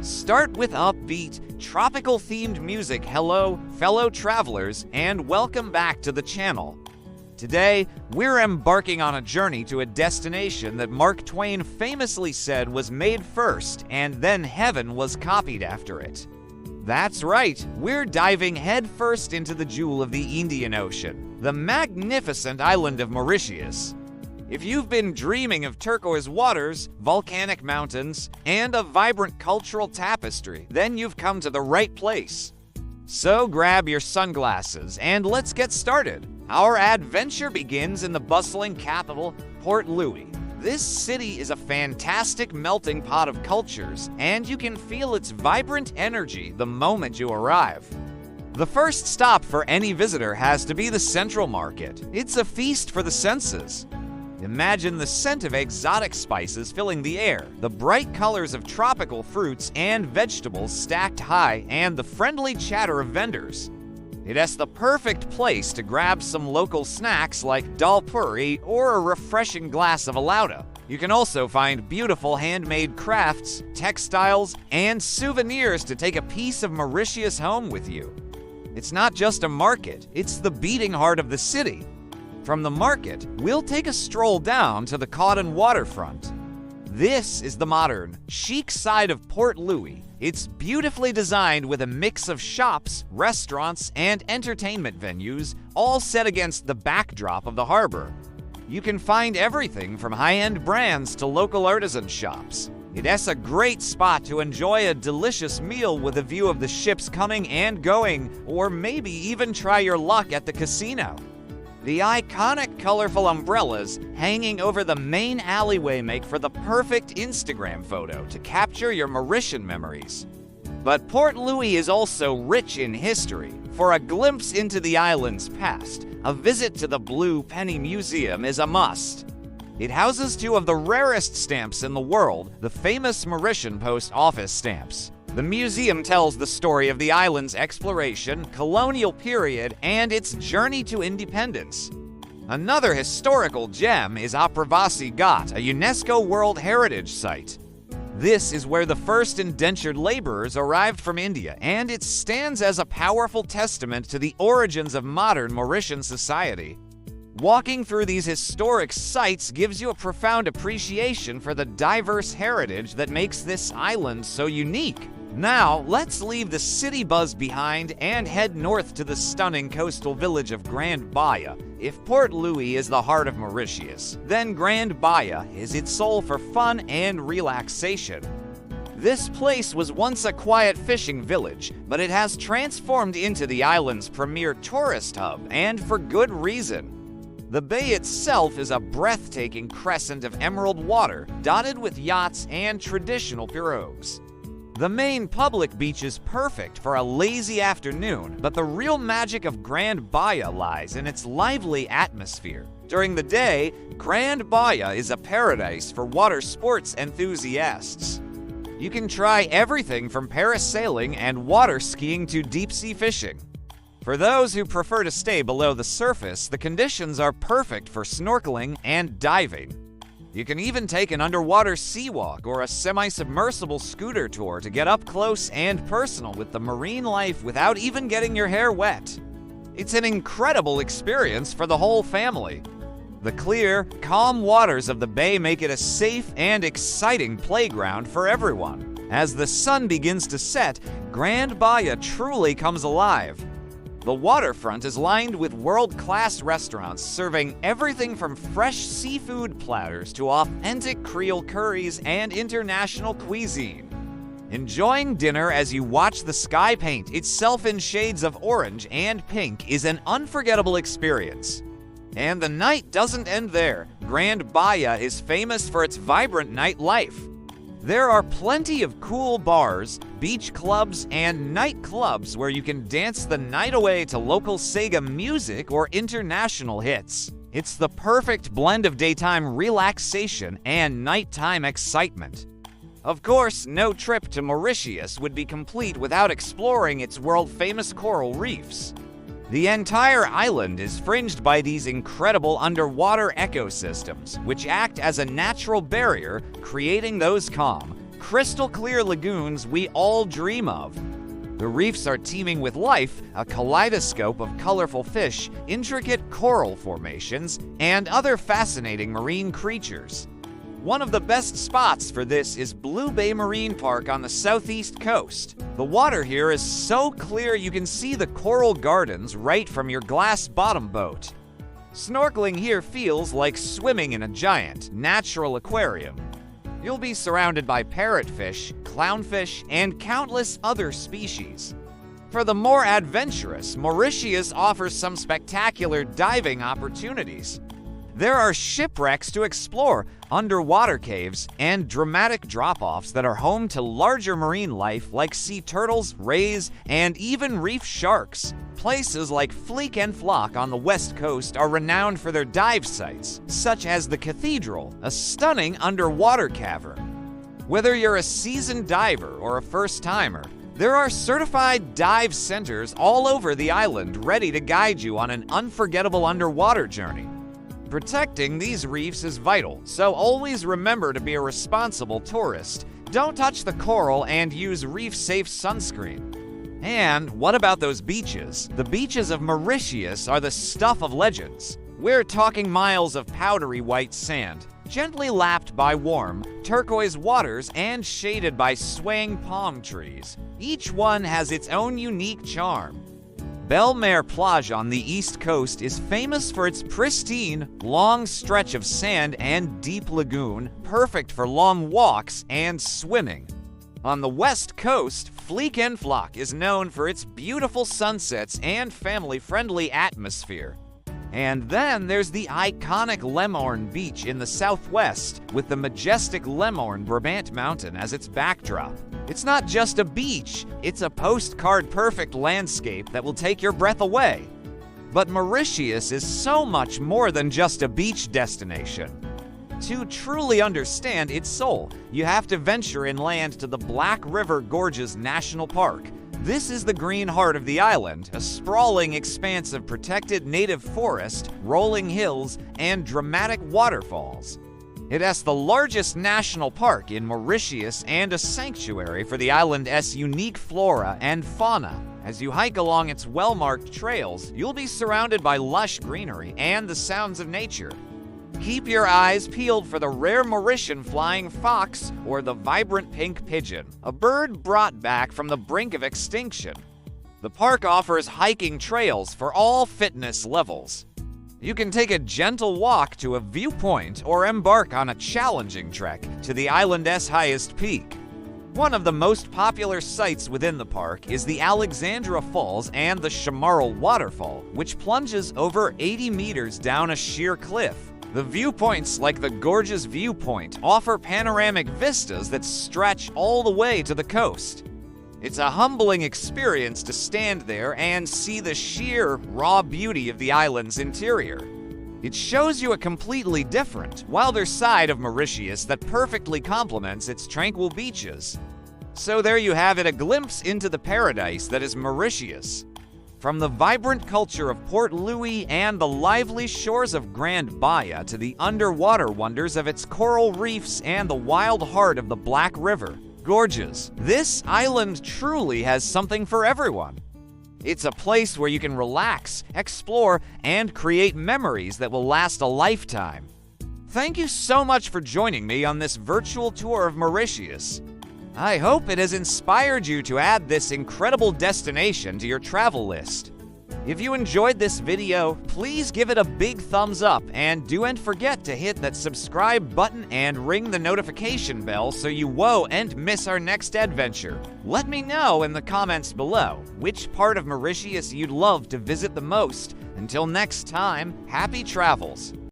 Start with upbeat, tropical-themed music. Hello, fellow travelers, and welcome back to the channel. Today, we're embarking on a journey to a destination that Mark Twain famously said was made first, and then heaven was copied after it. That's right, we're diving headfirst into the jewel of the Indian Ocean, the magnificent island of Mauritius. If you've been dreaming of turquoise waters, volcanic mountains, and a vibrant cultural tapestry, then you've come to the right place. So grab your sunglasses and let's get started. Our adventure begins in the bustling capital, Port Louis. This city is a fantastic melting pot of cultures, and you can feel its vibrant energy the moment you arrive. The first stop for any visitor has to be the Central Market. It's a feast for the senses. Imagine the scent of exotic spices filling the air, the bright colors of tropical fruits and vegetables stacked high, and the friendly chatter of vendors. It's the perfect place to grab some local snacks like dal puri or a refreshing glass of alauda. You can also find beautiful handmade crafts, textiles, and souvenirs to take a piece of Mauritius home with you. It's not just a market, it's the beating heart of the city. From the market, we'll take a stroll down to the Cotton waterfront. This is the modern, chic side of Port Louis. It's beautifully designed with a mix of shops, restaurants, and entertainment venues, all set against the backdrop of the harbor. You can find everything from high-end brands to local artisan shops. It's a great spot to enjoy a delicious meal with a view of the ships coming and going, or maybe even try your luck at the casino. The iconic colorful umbrellas hanging over the main alleyway make for the perfect Instagram photo to capture your Mauritian memories. But Port Louis is also rich in history. For a glimpse into the island's past, a visit to the Blue Penny Museum is a must. It houses two of the rarest stamps in the world, the famous Mauritian post office stamps. The museum tells the story of the island's exploration, colonial period, and its journey to independence. Another historical gem is Apravasi Ghat, a UNESCO World Heritage Site. This is where the first indentured laborers arrived from India, and it stands as a powerful testament to the origins of modern Mauritian society. Walking through these historic sites gives you a profound appreciation for the diverse heritage that makes this island so unique. Now, let's leave the city buzz behind and head north to the stunning coastal village of Grand Baie. If Port Louis is the heart of Mauritius, then Grand Baie is its soul for fun and relaxation. This place was once a quiet fishing village, but it has transformed into the island's premier tourist hub, and for good reason. The bay itself is a breathtaking crescent of emerald water, dotted with yachts and traditional pirogues. The main public beach is perfect for a lazy afternoon, but the real magic of Grand Baie lies in its lively atmosphere. During the day, Grand Baie is a paradise for water sports enthusiasts. You can try everything from parasailing and water skiing to deep-sea fishing. For those who prefer to stay below the surface, the conditions are perfect for snorkeling and diving. You can even take an underwater sea walk or a semi-submersible scooter tour to get up close and personal with the marine life without even getting your hair wet. It's an incredible experience for the whole family. The clear, calm waters of the bay make it a safe and exciting playground for everyone. As the sun begins to set, Grand Baie truly comes alive. The waterfront is lined with world-class restaurants serving everything from fresh seafood platters to authentic Creole curries and international cuisine. Enjoying dinner as you watch the sky paint itself in shades of orange and pink is an unforgettable experience. And the night doesn't end there. Grand Baie is famous for its vibrant nightlife. There are plenty of cool bars, beach clubs, and nightclubs where you can dance the night away to local Sega music or international hits. It's the perfect blend of daytime relaxation and nighttime excitement. Of course, no trip to Mauritius would be complete without exploring its world-famous coral reefs. The entire island is fringed by these incredible underwater ecosystems, which act as a natural barrier, creating those calm, crystal clear lagoons we all dream of. The reefs are teeming with life, a kaleidoscope of colorful fish, intricate coral formations, and other fascinating marine creatures. One of the best spots for this is Blue Bay Marine Park on the southeast coast. The water here is so clear you can see the coral gardens right from your glass bottom boat. Snorkeling here feels like swimming in a giant, natural aquarium. You'll be surrounded by parrotfish, clownfish, and countless other species. For the more adventurous, Mauritius offers some spectacular diving opportunities. There are shipwrecks to explore, underwater caves, and dramatic drop-offs that are home to larger marine life like sea turtles, rays, and even reef sharks. Places like Flic-en-Flac on the west coast are renowned for their dive sites, such as the Cathedral, a stunning underwater cavern. Whether you're a seasoned diver or a first-timer, there are certified dive centers all over the island ready to guide you on an unforgettable underwater journey. Protecting these reefs is vital, so always remember to be a responsible tourist. Don't touch the coral and use reef-safe sunscreen. And what about those beaches? The beaches of Mauritius are the stuff of legends. We're talking miles of powdery white sand, gently lapped by warm, turquoise waters and shaded by swaying palm trees. Each one has its own unique charm. Belle-Mer Plage on the east coast is famous for its pristine, long stretch of sand and deep lagoon, perfect for long walks and swimming. On the west coast, Flic-en-Flac is known for its beautiful sunsets and family-friendly atmosphere. And then there's the iconic Morne Beach in the southwest, with the majestic Morne Brabant mountain as its backdrop. It's not just a beach, it's a postcard-perfect landscape that will take your breath away. But Mauritius is so much more than just a beach destination. To truly understand its soul, you have to venture inland to the Black River Gorges National Park. This is the green heart of the island, a sprawling expanse of protected native forest, rolling hills, and dramatic waterfalls. It has the largest national park in Mauritius and a sanctuary for the island's unique flora and fauna. As you hike along its well-marked trails, you'll be surrounded by lush greenery and the sounds of nature. Keep your eyes peeled for the rare Mauritian flying fox or the vibrant pink pigeon, a bird brought back from the brink of extinction. The park offers hiking trails for all fitness levels. You can take a gentle walk to a viewpoint or embark on a challenging trek to the island's highest peak. One of the most popular sites within the park is the Alexandra Falls and the Chamarel Waterfall, which plunges over 80 meters down a sheer cliff. The viewpoints like the Gorges Viewpoint offer panoramic vistas that stretch all the way to the coast. It's a humbling experience to stand there and see the sheer, raw beauty of the island's interior. It shows you a completely different, wilder side of Mauritius that perfectly complements its tranquil beaches. So there you have it, a glimpse into the paradise that is Mauritius. From the vibrant culture of Port Louis and the lively shores of Grand Baie to the underwater wonders of its coral reefs and the wild heart of the Black River Gorges, this island truly has something for everyone. It's a place where you can relax, explore, and create memories that will last a lifetime. Thank you so much for joining me on this virtual tour of Mauritius. I hope it has inspired you to add this incredible destination to your travel list. If you enjoyed this video, please give it a big thumbs up and don't forget to hit that subscribe button and ring the notification bell so you won't miss our next adventure. Let me know in the comments below which part of Mauritius you'd love to visit the most. Until next time, happy travels!